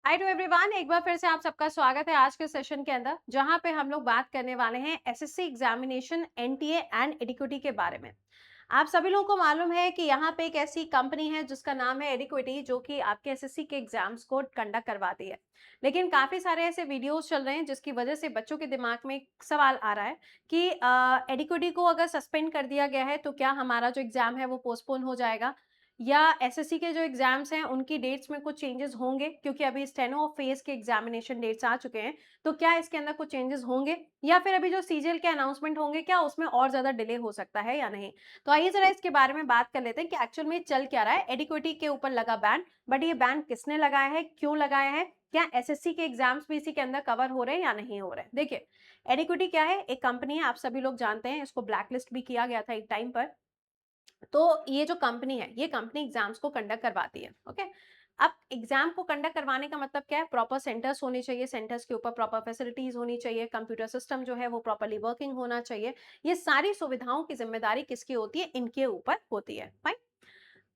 Hi to everyone, एक बार फिर से आप सबका स्वागत है आज के सेशन के अंदर, जहां पे हम लोग बात करने वाले हैं एसएससी एग्जामिनेशन, एनटीए एंड एडिक्विटी के बारे में। आप सभी लोगों को मालूम है कि यहाँ पे एक ऐसी कंपनी है जिसका नाम है एडिक्विटी, जो कि आपके एसएससी के एग्जाम्स को कंडक्ट करवाती है। लेकिन काफी सारे ऐसे वीडियोस चल रहे हैं जिसकी वजह से बच्चों के दिमाग में एक सवाल आ रहा है कि एडिक्विटी को अगर सस्पेंड कर दिया गया है तो क्या हमारा जो एग्जाम है वो पोस्टपोन हो जाएगा, या एसएससी के जो एग्जाम्स हैं उनकी डेट्स में कुछ चेंजेस होंगे, क्योंकि अभी स्टेनो और फेज के एग्जामिनेशन डेट्स आ चुके हैं। तो क्या इसके अंदर कुछ चेंजेस होंगे, या फिर अभी जो सीजीएल के अनाउंसमेंट होंगे क्या उसमें और ज्यादा डिले हो सकता है या नहीं। तो आइए जरा इसके बारे में बात कर लेते हैं कि एक्चुअल में चल क्या रहा है। एडिक्विटी के ऊपर लगा बैन, बट ये बैन किसने लगाया है, क्यों लगाया है, क्या एसएससी के एग्जाम्स भी इसी के अंदर कवर हो रहे हैं या नहीं हो रहे हैं। देखिए, एडिक्विटी क्या है, एक कंपनी है, आप सभी लोग जानते हैं, इसको ब्लैकलिस्ट भी किया गया था एक टाइम पर। तो ये जो कंपनी है, ये कंपनी एग्जाम्स को कंडक्ट करवाती है। ओके, अब एग्जाम को कंडक्ट करवाने का मतलब क्या है, प्रॉपर सेंटर्स होने चाहिए, सेंटर्स के ऊपर प्रॉपर फैसिलिटीज होनी चाहिए, कंप्यूटर सिस्टम जो है वो प्रॉपरली वर्किंग होना चाहिए। ये सारी सुविधाओं की जिम्मेदारी किसकी होती है, इनके ऊपर होती है। फाइन।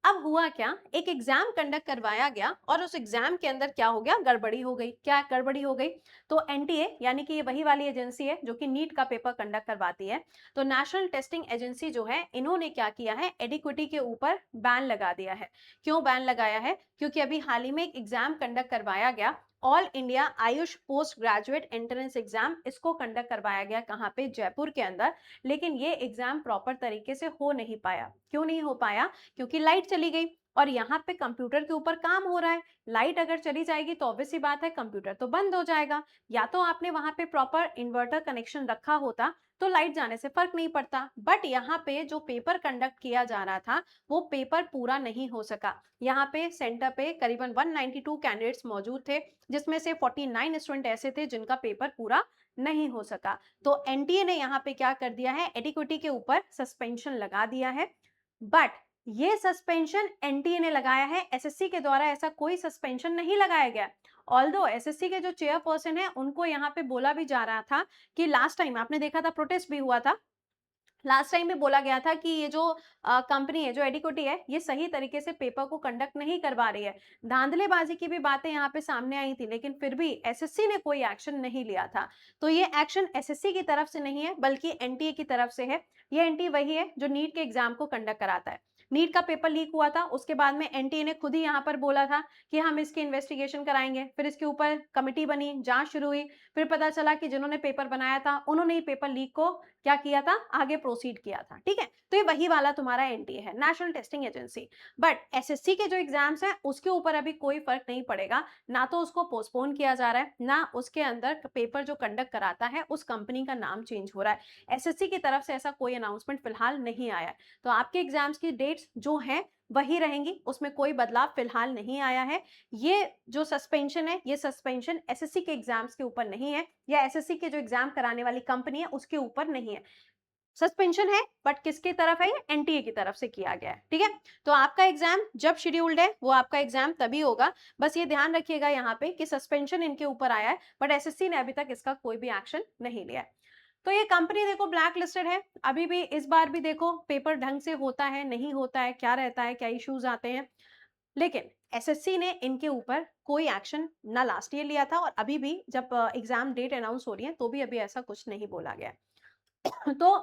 अब हुआ क्या, एक एग्जाम कंडक्ट करवाया गया और उस एग्जाम के अंदर क्या हो गया, गड़बड़ी हो गई। क्या गड़बड़ी हो गई, तो एनटीए यानी कि ये वही वाली एजेंसी है जो कि नीट का पेपर कंडक्ट करवाती है। तो नेशनल टेस्टिंग एजेंसी जो है, इन्होंने क्या किया है, एडिक्विटी के ऊपर बैन लगा दिया है। क्यों बैन लगाया है, क्योंकि अभी हाल ही में एक एग्जाम कंडक्ट करवाया गया, all India Ayush post graduate entrance exam, इसको कंडक्ट करवाया गया कहाँ पे, जयपुर के अंदर। लेकिन ये एग्जाम प्रॉपर तरीके से हो नहीं पाया। क्यों नहीं हो पाया, क्योंकि लाइट चली गई और यहाँ पे कंप्यूटर के ऊपर काम हो रहा है। लाइट अगर चली जाएगी तो ऑब्वियस सी बात है, कंप्यूटर तो बंद हो जाएगा। या तो आपने वहां पे प्रॉपर इन्वर्टर कनेक्शन रखा होता तो लाइट जाने से फर्क नहीं पड़ता, बट यहाँ पे जो पेपर कंडक्ट किया जा रहा था वो पेपर पूरा नहीं हो सका। यहाँ पे सेंटर पे करीबन 192 कैंडिडेट्स मौजूद थे, जिसमें से 49 स्टूडेंट ऐसे थे जिनका पेपर पूरा नहीं हो सका। तो एनटीए ने यहाँ पे क्या कर दिया है, एडिक्विटी के ऊपर सस्पेंशन लगा दिया है। बट ये सस्पेंशन एनटीए ने लगाया है, एसएससी के द्वारा ऐसा कोई सस्पेंशन नहीं लगाया गया। ऑल्दो एसएससी के जो चेयरपर्सन है उनको यहाँ पे बोला भी जा रहा था कि लास्ट टाइम आपने देखा था, प्रोटेस्ट भी हुआ था। लास्ट टाइम में बोला गया था कि ये जो कंपनी है, जो एडिक्विटी है, ये सही तरीके से पेपर को कंडक्ट नहीं करवा रही है। धांधलेबाजी की भी बातें यहाँ पे सामने आई थी, लेकिन फिर भी एसएससी ने कोई एक्शन नहीं लिया था। तो ये एक्शन एसएससी की तरफ से नहीं है, बल्कि एनटीए की तरफ से है। ये एनटीए वही है जो नीट के एग्जाम को कंडक्ट कराता है। नीट का पेपर लीक हुआ था, उसके बाद में एनटीए ने खुद ही यहाँ पर बोला था कि हम इसकी इन्वेस्टिगेशन कराएंगे। फिर इसके ऊपर कमिटी बनी, जांच शुरू हुई। फिर पता चला कि जिन्होंने पेपर बनाया था उन्होंने ही पेपर लीक को क्या किया था, आगे प्रोसीड किया था। ठीक है, तो ये वही वाला तुम्हारा एनटीए है, national testing agency. But SSC के जो एग्जाम्स हैं उसके ऊपर अभी कोई फर्क नहीं पड़ेगा। ना तो उसको पोस्टपोन किया जा रहा है, ना उसके अंदर पेपर जो कंडक्ट कराता है उस कंपनी का नाम चेंज हो रहा है। एसएससी की तरफ से ऐसा कोई अनाउंसमेंट फिलहाल नहीं आया है। तो आपके एग्जाम्स की डेट्स जो हैं वही रहेंगी, उसमें कोई बदलाव फिलहाल नहीं आया है। ये जो सस्पेंशन है, ये सस्पेंशन एसएससी के एग्जाम्स के ऊपर नहीं है, या एसएससी के जो एग्जाम कराने वाली कंपनी है उसके ऊपर नहीं है। सस्पेंशन है, बट किसकी तरफ है, ये एनटीए की तरफ से किया गया है। ठीक है, तो आपका एग्जाम जब शेड्यूल्ड है वो आपका एग्जाम तभी होगा। बस ये ध्यान रखिएगा यहाँ पे कि सस्पेंशन इनके ऊपर आया है, बट एसएससी ने अभी तक इसका कोई भी एक्शन नहीं लिया है। तो ये कंपनी देखो ब्लैक लिस्टेड है, अभी भी इस बार भी देखो पेपर ढंग से होता है नहीं होता है, क्या रहता है, क्या इश्यूज आते हैं। लेकिन एसएससी ने इनके ऊपर कोई एक्शन ना लास्ट ईयर लिया था, और अभी भी जब एग्जाम डेट अनाउंस हो रही है तो भी अभी ऐसा कुछ नहीं बोला गया है। तो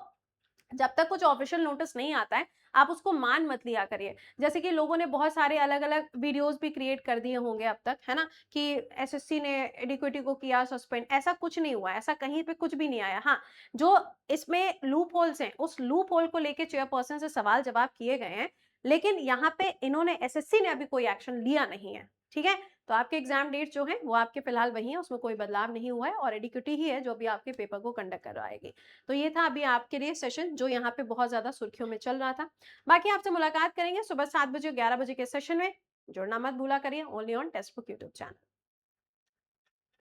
जब तक कुछ ऑफिशियल नोटिस नहीं आता है, आप उसको मान मत लिया करिए। जैसे कि लोगों ने बहुत सारे अलग-अलग वीडियोस भी क्रिएट कर दिए होंगे अब तक, है ना? कि एसएससी ने एडिक्विटी को किया सस्पेंड, ऐसा कुछ नहीं हुआ है, ऐसा कहीं पे कुछ भी नहीं आया। हाँ, जो इसमें लूप होल्स हैं, उस लूप होल को लेके चेयरपर्सन से सवाल-जवाब किए गए हैं, लेकिन यहाँ पे इन्होंने, एसएससी ने अभी कोई एक्शन लिया नहीं है, ठीक है? तो आपके एग्जाम डेट जो हैं, वो आपके फिलहाल वही हैं, उसमें कोई बदलाव नहीं हुआ है, और एडिक्विटी ही है जो अभी आपके पेपर को कंडक्ट करवाएगी। तो ये था अभी आपके लिए सेशन जो यहाँ पे बहुत ज़्यादा सुर्खियों में चल रहा था। बाकी आपसे मुलाकात करेंगे सुबह 7 बजे और 11 बजे के सेशन में। जुड़ना मत भूला करिए, only on text book YouTube channel.